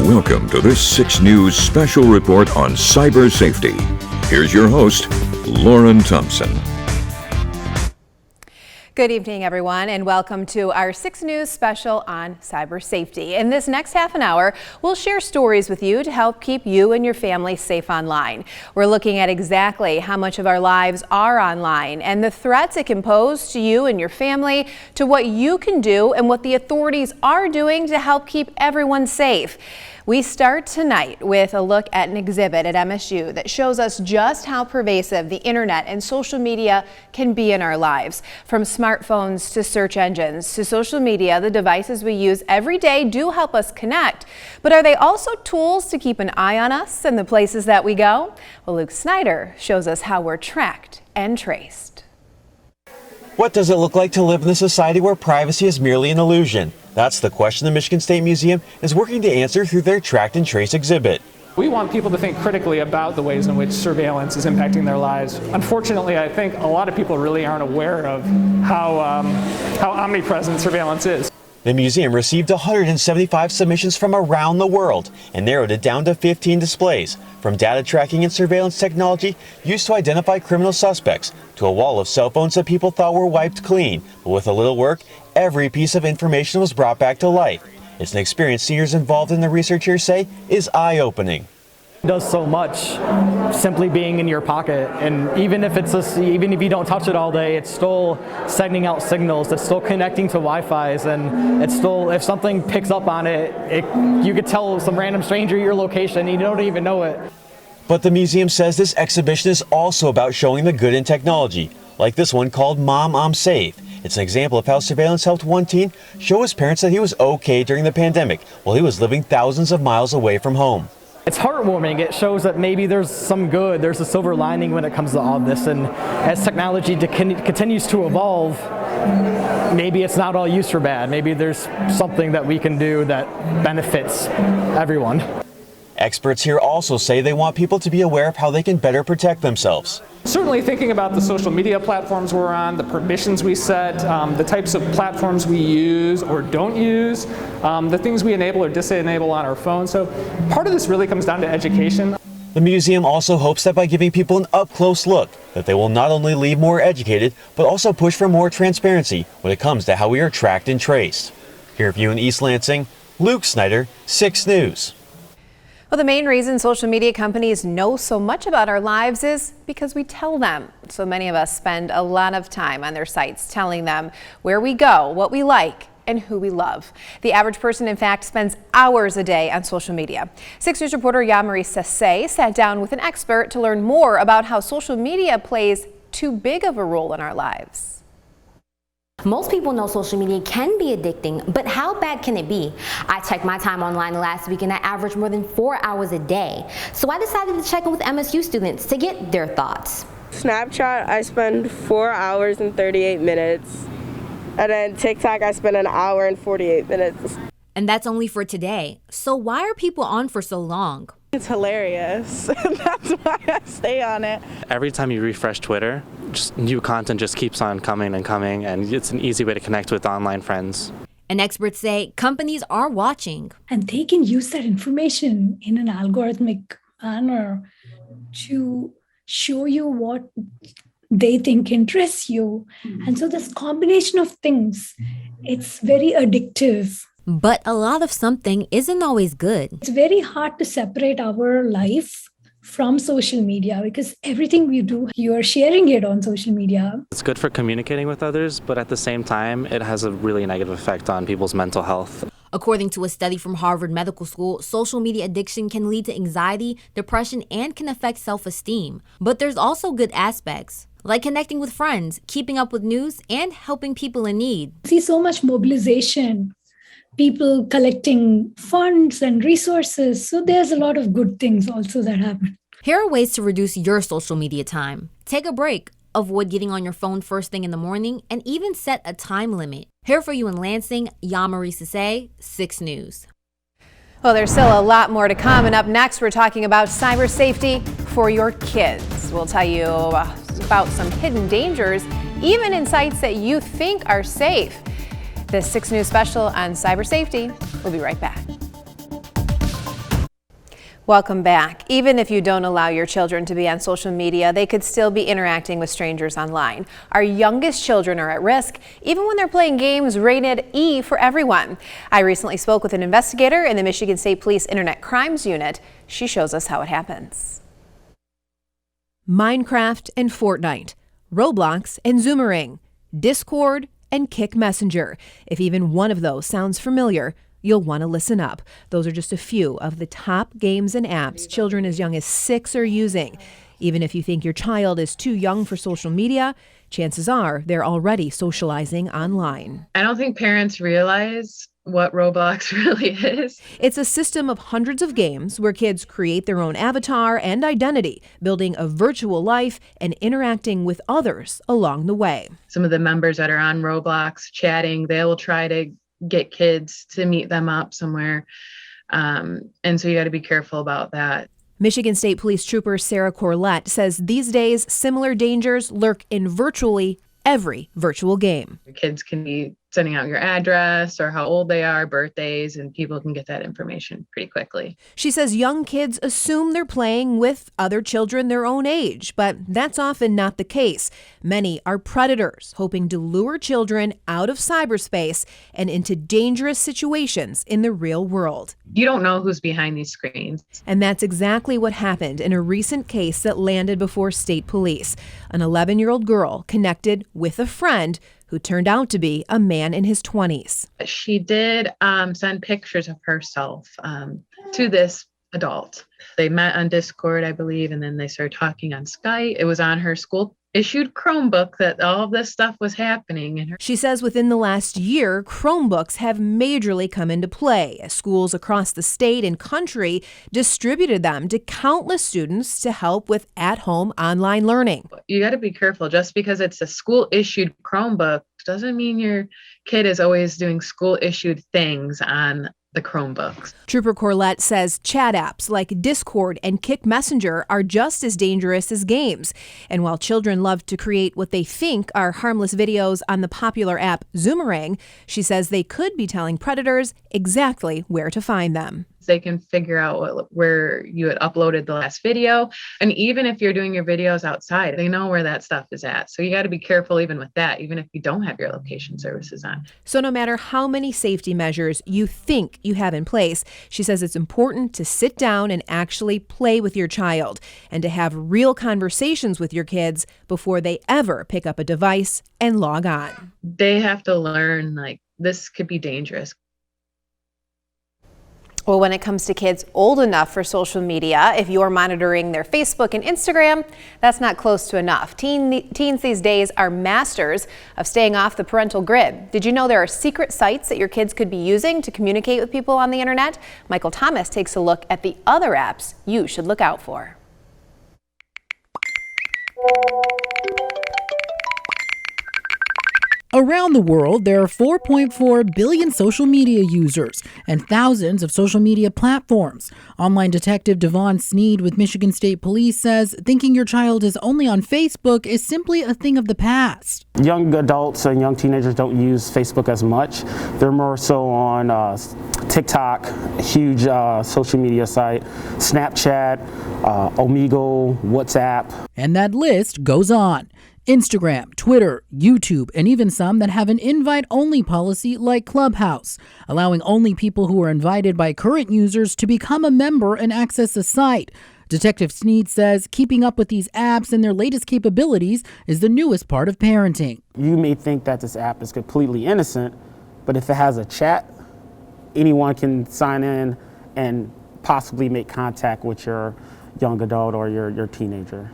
Welcome to this 6 News special report on cyber safety. Here's your host, Lauren Thompson. Good evening, everyone, and welcome to our 6 News special on cyber safety. In this next half an hour, we'll share stories with you to help keep you and your family safe online. We're looking at exactly how much of our lives are online and the threats it can pose to you and your family, to what you can do and what the authorities are doing to help keep everyone safe. We start tonight with a look at an exhibit at MSU that shows us just how pervasive the internet and social media can be in our lives. From smartphones to search engines to social media, the devices we use every day do help us connect. But are they also tools to keep an eye on us and the places that we go? Well, Luke Snyder shows us how we're tracked and traced. What does it look like to live in a society where privacy is merely an illusion? That's the question the Michigan State Museum is working to answer through their Tracked and Trace exhibit. We want people to think critically about the ways in which surveillance is impacting their lives. Unfortunately, I think a lot of people really aren't aware of how omnipresent surveillance is. The museum received 175 submissions from around the world and narrowed it down to 15 displays, from data tracking and surveillance technology used to identify criminal suspects to a wall of cell phones that people thought were wiped clean. But with a little work, every piece of information was brought back to life. It's an experience seniors involved in the research here say is eye-opening. It does so much simply being in your pocket, and even if you don't touch it all day, it's still sending out signals. It's still connecting to Wi-Fi's, and it's still, if something picks up on it, you could tell some random stranger your location and you don't even know it. But the museum says this exhibition is also about showing the good in technology, like this one called Mom, I'm Safe. It's an example of how surveillance helped one teen show his parents that he was okay during the pandemic while he was living thousands of miles away from home. It's heartwarming. It shows that maybe there's some good, there's a silver lining when it comes to all this, and as technology continues to evolve, maybe it's not all used for bad. Maybe there's something that we can do that benefits everyone. Experts here also say they want people to be aware of how they can better protect themselves. Certainly thinking about the social media platforms we're on, the permissions we set, the types of platforms we use or don't use, the things we enable or disable on our phone. So part of this really comes down to education. The museum also hopes that by giving people an up-close look, that they will not only leave more educated, but also push for more transparency when it comes to how we are tracked and traced. Here for you in East Lansing, Luke Snyder, 6 News. Well, the main reason social media companies know so much about our lives is because we tell them. So many of us spend a lot of time on their sites telling them where we go, what we like, and who we love. The average person, in fact, spends hours a day on social media. 6 News reporter Yamari Sase sat down with an expert to learn more about how social media plays too big of a role in our lives. Most people know social media can be addicting, but how bad can it be? I checked my time online last week and I averaged more than 4 hours a day. So I decided to check in with MSU students to get their thoughts. Snapchat, I spend 4 hours and 38 minutes. And then TikTok, I spend 1 hour and 48 minutes. And that's only for today. So why are people on for so long? It's hilarious. That's why I stay on it. Every time you refresh Twitter, just new content just keeps on coming and coming, and it's an easy way to connect with online friends. And experts say companies are watching. And they can use that information in an algorithmic manner to show you what they think interests you. And so this combination of things, it's very addictive. But a lot of something isn't always good. It's very hard to separate our life from social media because everything we do, you are sharing it on social media. It's good for communicating with others, but at the same time, it has a really negative effect on people's mental health. According to a study from Harvard Medical School, social media addiction can lead to anxiety, depression, and can affect self-esteem. But there's also good aspects, like connecting with friends, keeping up with news, and helping people in need. I see so much mobilization, people collecting funds and resources. So there's a lot of good things also that happen. Here are ways to reduce your social media time. Take a break. Avoid getting on your phone first thing in the morning, and even set a time limit. Here for you in Lansing, Yamari Sase, 6 News. Well, there's still a lot more to come, and up next we're talking about cyber safety for your kids. We'll tell you about some hidden dangers, even in sites that you think are safe. The 6 News special on cyber safety. We'll be right back. Welcome back. Even if you don't allow your children to be on social media, they could still be interacting with strangers online. Our youngest children are at risk, even when they're playing games rated E for everyone. I recently spoke with an investigator in the Michigan State Police Internet Crimes Unit. She shows us how it happens. Minecraft and Fortnite, Roblox and Zoomerang, Discord and Kik Messenger. If even one of those sounds familiar, you'll want to listen up. Those are just a few of the top games and apps children as young as 6 are using. Even if you think your child is too young for social media, chances are they're already socializing online. I don't think parents realize what Roblox really is. It's a system of hundreds of games where kids create their own avatar and identity, building a virtual life and interacting with others along the way. Some of the members that are on Roblox chatting, they will try to get kids to meet them up somewhere. And so you got to be careful about that. Michigan State Police Trooper Sarah Corlett says these days similar dangers lurk in virtually every virtual game. Your kids can be sending out your address or how old they are, birthdays, and people can get that information pretty quickly. She says young kids assume they're playing with other children their own age, but that's often not the case. Many are predators, hoping to lure children out of cyberspace and into dangerous situations in the real world. You don't know who's behind these screens. And that's exactly what happened in a recent case that landed before state police. An 11-year-old girl connected with a friend who turned out to be a man in his 20s. She did send pictures of herself to this adult. They met on Discord, I believe, and then they started talking on Skype. It was on her school-issued Chromebook that all of this stuff was happening. She says within the last year, Chromebooks have majorly come into play as schools across the state and country distributed them to countless students to help with at-home online learning. You got to be careful. Just because it's a school-issued Chromebook doesn't mean your kid is always doing school-issued things on the Chromebooks. Trooper Corlett says chat apps like Discord and Kik Messenger are just as dangerous as games. And while children love to create what they think are harmless videos on the popular app Zoomerang, she says they could be telling predators exactly where to find them. They can figure out where you had uploaded the last video. And even if you're doing your videos outside, they know where that stuff is at. So you got to be careful even with that, even if you don't have your location services on. So no matter how many safety measures you think you have in place, she says it's important to sit down and actually play with your child and to have real conversations with your kids before they ever pick up a device and log on. They have to learn, like, this could be dangerous. Well, when it comes to kids old enough for social media, if you're monitoring their Facebook and Instagram, that's not close to enough. Teens these days are masters of staying off the parental grid. Did you know there are secret sites that your kids could be using to communicate with people on the internet? Michael Thomas takes a look at the other apps you should look out for. Around the world, there are 4.4 billion social media users and thousands of social media platforms. Online detective Devon Sneed with Michigan State Police says thinking your child is only on Facebook is simply a thing of the past. Young adults and young teenagers don't use Facebook as much. They're more so on TikTok, huge social media site, Snapchat, Omegle, WhatsApp. And that list goes on. Instagram, Twitter, YouTube, and even some that have an invite-only policy like Clubhouse, allowing only people who are invited by current users to become a member and access the site. Detective Sneed says keeping up with these apps and their latest capabilities is the newest part of parenting. You may think that this app is completely innocent, but if it has a chat, anyone can sign in and possibly make contact with your young adult or your teenager.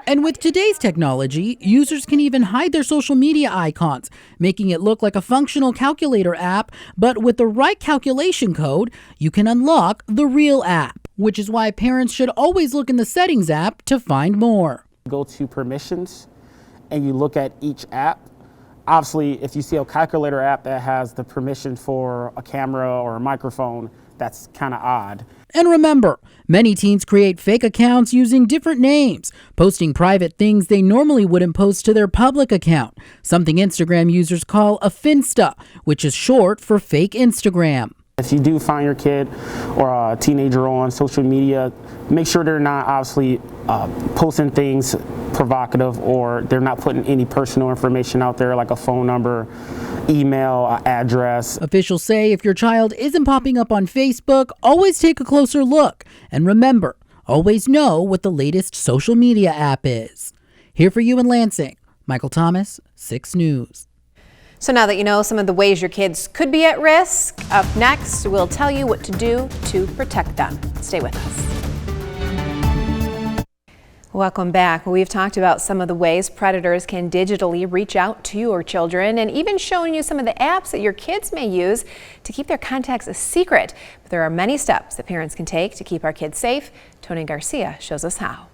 And with today's technology, users can even hide their social media icons, making it look like a functional calculator app, but with the right calculation code, you can unlock the real app, which is why parents should always look in the settings app to find more. Go to permissions and you look at each app. Obviously, if you see a calculator app that has the permission for a camera or a microphone, that's kind of odd. And remember, many teens create fake accounts using different names, posting private things they normally wouldn't post to their public account, something Instagram users call a Finsta, which is short for fake Instagram. If you do find your kid or a teenager on social media, make sure they're not obviously posting things provocative, or they're not putting any personal information out there like a phone number, email, address. Officials say if your child isn't popping up on Facebook, always take a closer look. And remember, always know what the latest social media app is. Here for you in Lansing, Michael Thomas, 6 News. So now that you know some of the ways your kids could be at risk, up next we'll tell you what to do to protect them. Stay with us. Welcome back. We've talked about some of the ways predators can digitally reach out to your children, and even showing you some of the apps that your kids may use to keep their contacts a secret. But there are many steps that parents can take to keep our kids safe. Tony Garcia shows us how.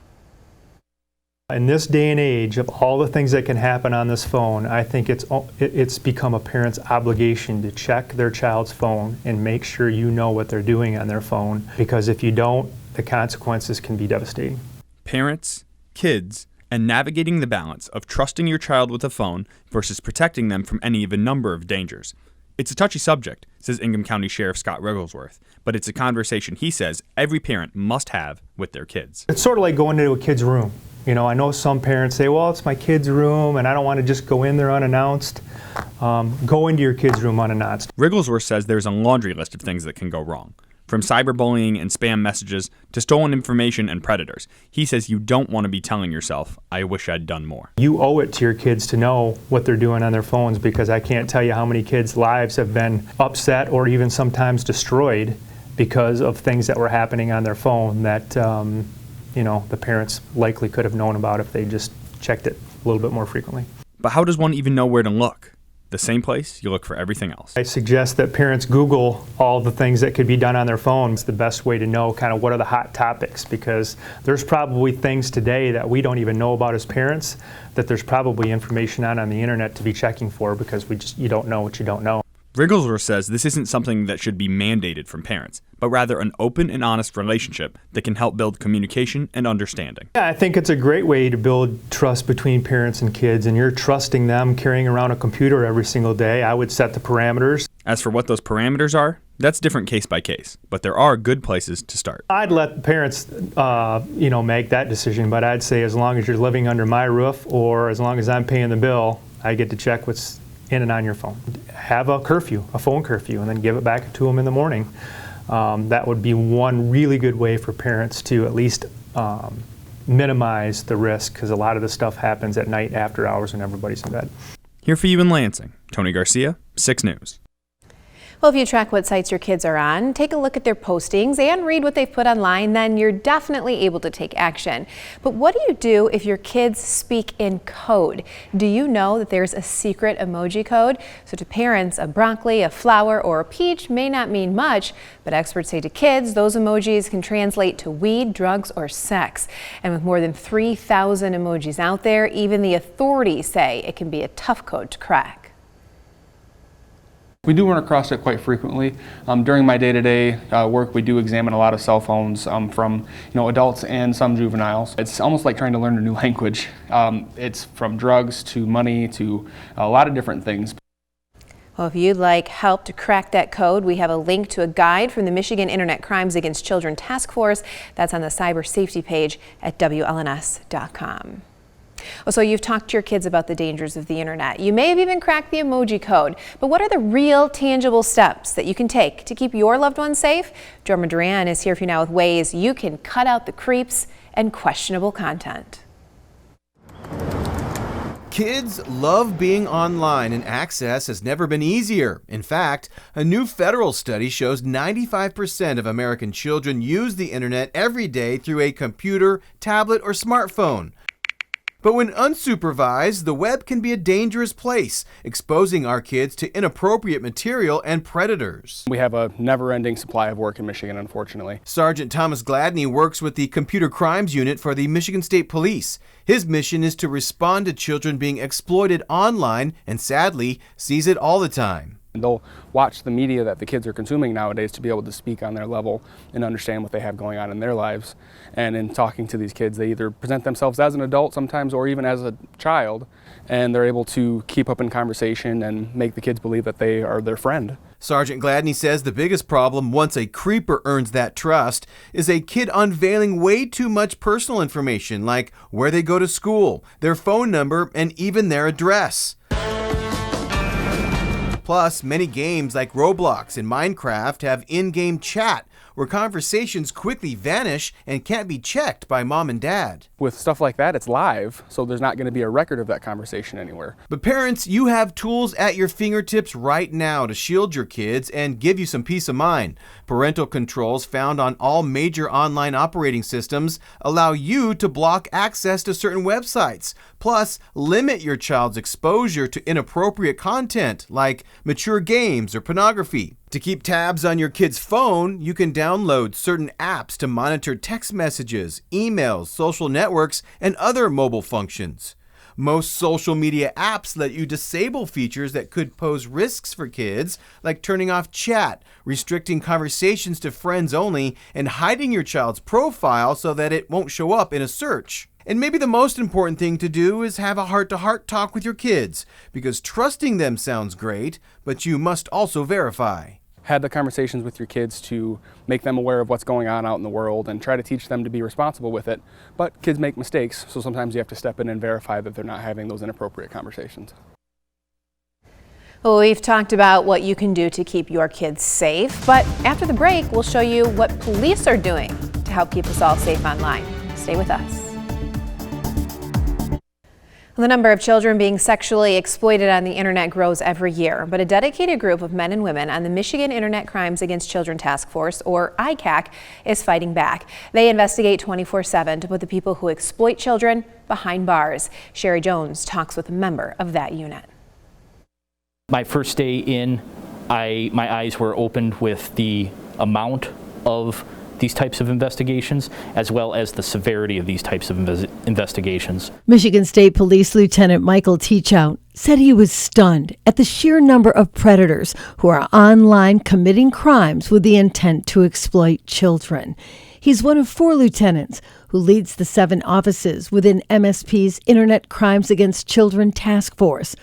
In this day and age of all the things that can happen on this phone, I think it's become a parent's obligation to check their child's phone and make sure you know what they're doing on their phone, because if you don't, the consequences can be devastating. Parents, kids, and navigating the balance of trusting your child with a phone versus protecting them from any of a number of dangers. It's a touchy subject, says Ingham County Sheriff Scott Rigglesworth, but it's a conversation he says every parent must have with their kids. It's sort of like going into a kid's room. You know, I know some parents say, well, it's my kid's room and I don't want to just go in there unannounced. Go into your kid's room unannounced. Rigglesworth says there's a laundry list of things that can go wrong. From cyberbullying and spam messages to stolen information and predators. He says you don't want to be telling yourself, I wish I'd done more. You owe it to your kids to know what they're doing on their phones, because I can't tell you how many kids' lives have been upset or even sometimes destroyed because of things that were happening on their phone that you know, the parents likely could have known about if they just checked it a little bit more frequently. But how does one even know where to look? The same place you look for everything else. I suggest that parents Google all the things that could be done on their phone. It's the best way to know kind of what are the hot topics, because there's probably things today that we don't even know about as parents that there's probably information on the internet to be checking for, because you don't know what you don't know. Rigglesworth says this isn't something that should be mandated from parents, but rather an open and honest relationship that can help build communication and understanding. Yeah, I think it's a great way to build trust between parents and kids, and you're trusting them carrying around a computer every single day. I would set the parameters. As for what those parameters are, that's different case by case, but there are good places to start. I'd let parents make that decision, but I'd say as long as you're living under my roof or as long as I'm paying the bill, I get to check what's in and on your phone. Have a curfew, a phone curfew, and then give it back to them in the morning. That would be one really good way for parents to at least minimize the risk, because a lot of this stuff happens at night after hours when everybody's in bed. Here for you in Lansing, Tony Garcia, 6 News. Well, if you track what sites your kids are on, take a look at their postings and read what they've put online, then you're definitely able to take action. But what do you do if your kids speak in code? Do you know that there's a secret emoji code? So to parents, a broccoli, a flower, or a peach may not mean much, but experts say to kids, those emojis can translate to weed, drugs, or sex. And with more than 3,000 emojis out there, even the authorities say it can be a tough code to crack. We do run across it quite frequently. During my day-to-day work, we do examine a lot of cell phones from adults and some juveniles. It's almost like trying to learn a new language. It's from drugs to money to a lot of different things. Well, if you'd like help to crack that code, we have a link to a guide from the Michigan Internet Crimes Against Children Task Force. That's on the cyber safety page at WLNS.com. So you've talked to your kids about the dangers of the internet. You may have even cracked the emoji code, but what are the real tangible steps that you can take to keep your loved ones safe? Jorma Duran is here for you now with ways you can cut out the creeps and questionable content. Kids love being online, and access has never been easier. In fact, a new federal study shows 95% of American children use the internet every day through a computer, tablet, or smartphone. But when unsupervised, the web can be a dangerous place, exposing our kids to inappropriate material and predators. We have a never-ending supply of work in Michigan, unfortunately. Sergeant Thomas Gladney works with the Computer Crimes Unit for the Michigan State Police. His mission is to respond to children being exploited online, and sadly, sees it all the time. They'll watch the media that the kids are consuming nowadays to be able to speak on their level and understand what they have going on in their lives. And in talking to these kids, they either present themselves as an adult sometimes or even as a child, and they're able to keep up in conversation and make the kids believe that they are their friend. Sergeant Gladney says the biggest problem, once a creeper earns that trust, is a kid unveiling way too much personal information, like where they go to school, their phone number, and even their address. Plus, many games like Roblox and Minecraft have in-game chat, where conversations quickly vanish and can't be checked by mom and dad. With stuff like that, it's live, so there's not going to be a record of that conversation anywhere. But parents, you have tools at your fingertips right now to shield your kids and give you some peace of mind. Parental controls found on all major online operating systems allow you to block access to certain websites. Plus, limit your child's exposure to inappropriate content like mature games or pornography. To keep tabs on your kid's phone, you can download certain apps to monitor text messages, emails, social networks, and other mobile functions. Most social media apps let you disable features that could pose risks for kids, like turning off chat, restricting conversations to friends only, and hiding your child's profile so that it won't show up in a search. And maybe the most important thing to do is have a heart-to-heart talk with your kids, because trusting them sounds great, but you must also verify. Had the conversations with your kids to make them aware of what's going on out in the world and try to teach them to be responsible with it. But kids make mistakes, so sometimes you have to step in and verify that they're not having those inappropriate conversations. Well, we've talked about what you can do to keep your kids safe, but after the break, we'll show you what police are doing to help keep us all safe online. Stay with us. The number of children being sexually exploited on the internet grows every year, but a dedicated group of men and women on the Michigan Internet Crimes Against Children Task Force, or ICAC, is fighting back. They investigate 24/7 to put the people who exploit children behind bars. Sherry Jones talks with a member of that unit. My first day in, my eyes were opened with the amount of these types of investigations, as well as the severity of these types of investigations. Michigan State Police Lieutenant Michael Teachout said he was stunned at the sheer number of predators who are online committing crimes with the intent to exploit children. He's one of 4 lieutenants who leads the 7 offices within MSP's Internet Crimes Against Children Task Force,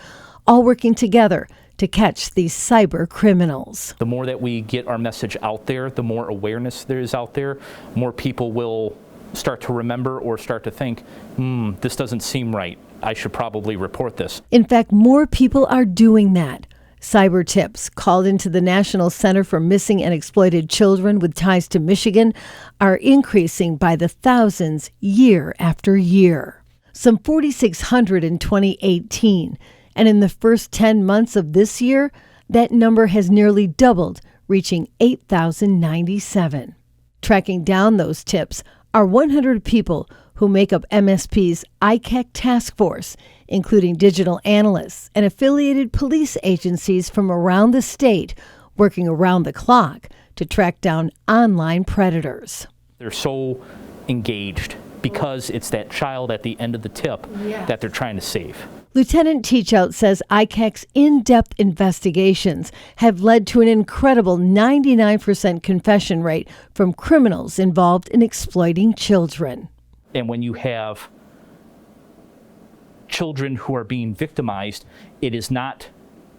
all working together to catch these cyber criminals. The more that we get our message out there, the more awareness there is out there, more people will start to remember or start to think, this doesn't seem right. I should probably report this. In fact, more people are doing that. Cyber tips called into the National Center for Missing and Exploited Children with ties to Michigan are increasing by the thousands year after year. Some 4,600 in 2018. And in the first 10 months of this year, that number has nearly doubled, reaching 8,097. Tracking down those tips are 100 people who make up MSP's ICAC task force, including digital analysts and affiliated police agencies from around the state, working around the clock to track down online predators. They're so engaged because it's that child at the end of the tip that they're trying to save. Lieutenant Teachout says ICAC's in-depth investigations have led to an incredible 99% confession rate from criminals involved in exploiting children. And when you have children who are being victimized, it is not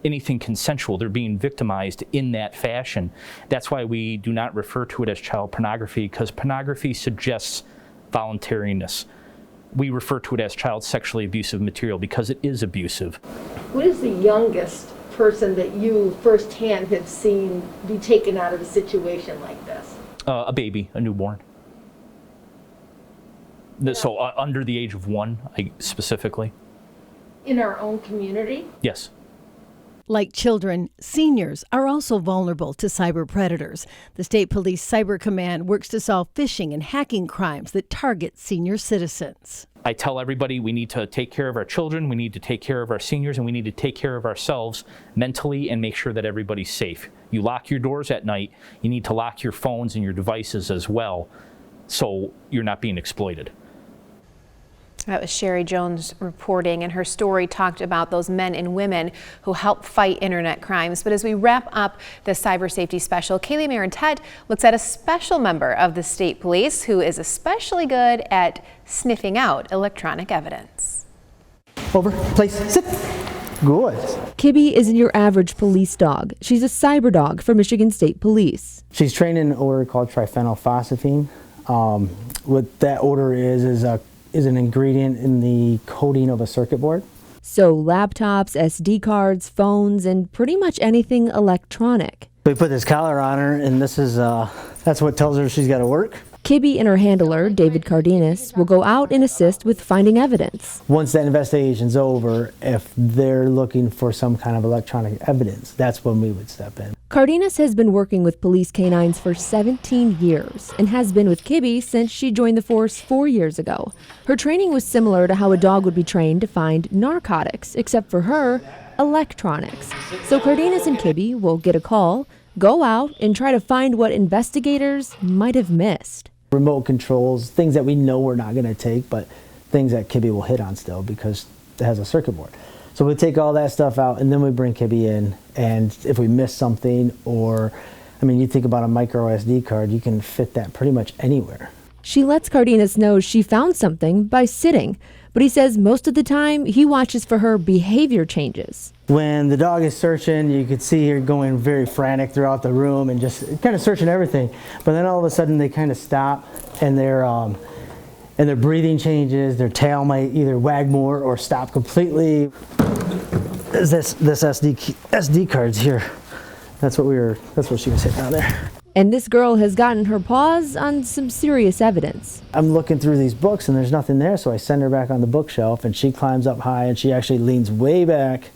anything consensual. They're being victimized in that fashion. That's why we do not refer to it as child pornography, because pornography suggests voluntariness. We refer to it as child sexually abusive material because it is abusive. What is the youngest person that you firsthand have seen be taken out of a situation like this? A baby, a newborn. So under the age of 1, specifically. In our own community? Yes. Like children, seniors are also vulnerable to cyber predators. The State Police Cyber Command works to solve phishing and hacking crimes that target senior citizens. I tell everybody we need to take care of our children, we need to take care of our seniors, and we need to take care of ourselves mentally and make sure that everybody's safe. You lock your doors at night, you need to lock your phones and your devices as well, so you're not being exploited. That was Sherry Jones reporting, and her story talked about those men and women who help fight internet crimes. But as we wrap up the cyber safety special, Kaylee Marin-Ted looks at a special member of the state police who is especially good at sniffing out electronic evidence. Over, place, sit. Good. Kibby isn't your average police dog. She's a cyber dog for Michigan State Police. She's trained in an odor called triphenylphosphine. What that odor is an ingredient in the coating of a circuit board. So laptops, SD cards, phones, and pretty much anything electronic. We put this collar on her, and this is that's what tells her she's got to work. Kibby and her handler, David Cardenas, will go out and assist with finding evidence. Once that investigation's over, if they're looking for some kind of electronic evidence, that's when we would step in. Cardenas has been working with police canines for 17 years and has been with Kibby since she joined the force 4 years ago. Her training was similar to how a dog would be trained to find narcotics, except for her, electronics. So Cardenas and Kibby will get a call, go out, and try to find what investigators might have missed. Remote controls, things that we know we're not going to take, but things that Kibby will hit on still because it has a circuit board. So we take all that stuff out, and then we bring Kibby in, and if we miss something, or, I mean, you think about a micro SD card, you can fit that pretty much anywhere. She lets Cardenas know she found something by sitting, but he says most of the time he watches for her behavior changes. When the dog is searching, you could see her going very frantic throughout the room and just kind of searching everything. But then all of a sudden they kind of stop, and their breathing changes. Their tail might either wag more or stop completely. This SD cards here. That's what she was hitting on there. And this girl has gotten her paws on some serious evidence. I'm looking through these books and there's nothing there, so I send her back on the bookshelf, and she climbs up high, and she actually leans way back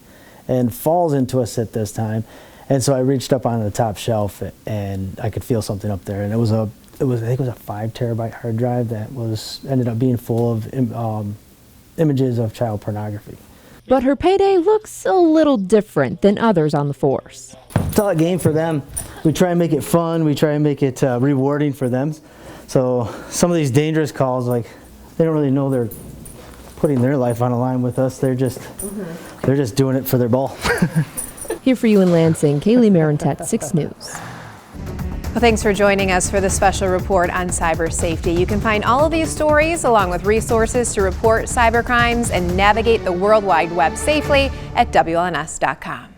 and falls into a sit this time. And so I reached up on the top shelf, and I could feel something up there, and I think it was a 5 terabyte hard drive that ended up being full of images of child pornography. But her payday looks a little different than others on the force. It's all a game for them. We try and make it fun. We try and make it rewarding for them. So some of these dangerous calls, like, they don't really know they're putting their life on the line with us. They're just doing it for their ball. Here for you in Lansing, Kaylee Marentet, 6 News. Well, thanks for joining us for the special report on cyber safety. You can find all of these stories along with resources to report cyber crimes and navigate the World Wide Web safely at WLNS.com.